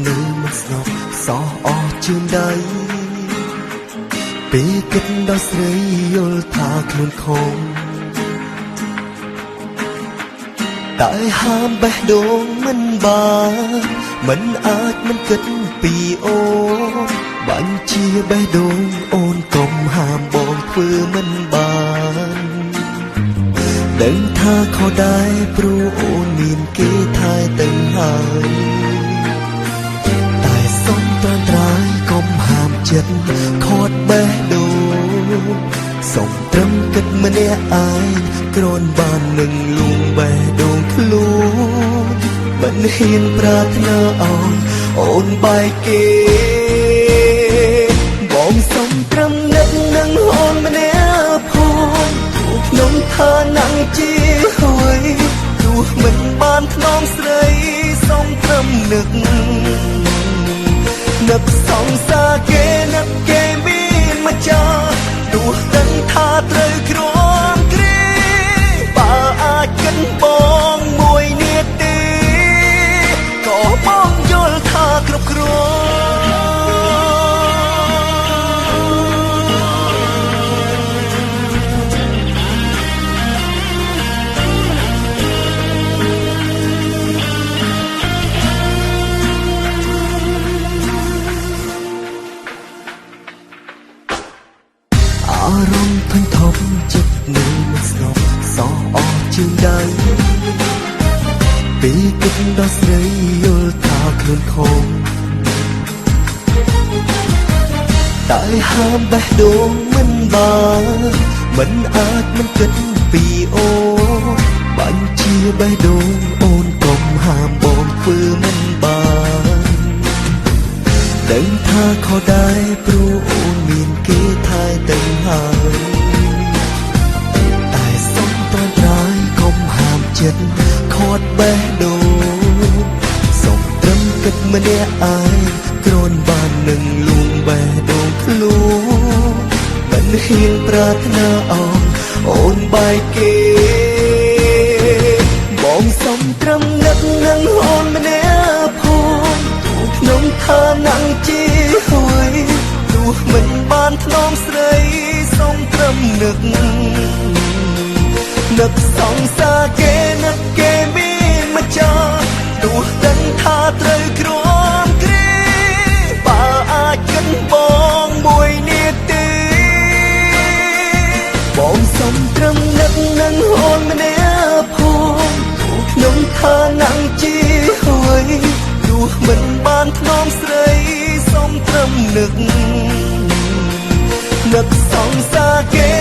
នៅមិនស្នប់សោះអស់ជើងដៃពេលគិតដល់ស្រីយល់ថាខ្លួនខំតែហាមបេះដូងមិនបានមិនអាចមិនគិតពីអូនបាញ់ជាបេះដូងអូនកុំហាមបងធ្វើមិនបានដឹងថាខុសដែរព្រោះអូនមានគេថែទាំងហើយតែសុំត្រង់ត្រៃកុំហាមចិត្តខាត់បេះដូងសុំត្រឹមគិតម្នាក់ឯងគ្រាន់បាននឹងលួងបេះដូងខ្លួនមិនហ៊ានប្រាថ្នាឲ្យអូនបែកគេបងសុំត្រឹមនឹកនឹងអូនម្នាក់ផងក្នុងឋានៈជាហើយទោះមិនបានថ្នមស្រីសុំត្រឹមនឹកសងសាគេនឹកគេមានម្ចាស់ទោះដឹងថាត្រូវក្រំគ្រីបើអាចគិនបងមួយនាទីក៏បងយល់ថាគ្រប់គ្រាន់អារម្មណ៍ធំធំចិត្តនៅមិនស្នប់សោះអស់ជើងដៃពេលគិតដល់ស្រីយល់ថាខ្លួនខំតែហាមបេះដូងមិនបានមិនអាចមិនគិតពីអូនបាញ់ជាបេះដូងអូនកុំហាមបងធ្វើមិនបានដឹងថាខុសដែរព្រោះអូនមានគេថែទាំងហើយតែសុំត្រង់ត្រៃកុំហាមចិត្តខាត់បេះដូងសុំត្រឹមគិតម្នាក់ឯងគ្រាន់បាននឹងលួងបេះដូងខ្លួនមិនហ៊ានប្រាថ្នាឲ្យអូនបែកគេបងសុំត្រឹមនឹកនឹងអូនម្នាក់ផងក្នុងឋានៈជាហើយទោះមិនបានថ្នមស្រីសុំត្រឹមនឹកសងសាគេនឹកគេមានម្ចាស់ទោះដឹងថាត្រូវក្រំគ្រីបើអាចគិនបងមួយនាទីបងសុំត្រឹមនឹកនឹងអូនម្នាក់ផងក្នុងឋានៈជាហើយទោះមិនបានថ្នមស្រីសុំត្រឹមនឹកសងសាគេ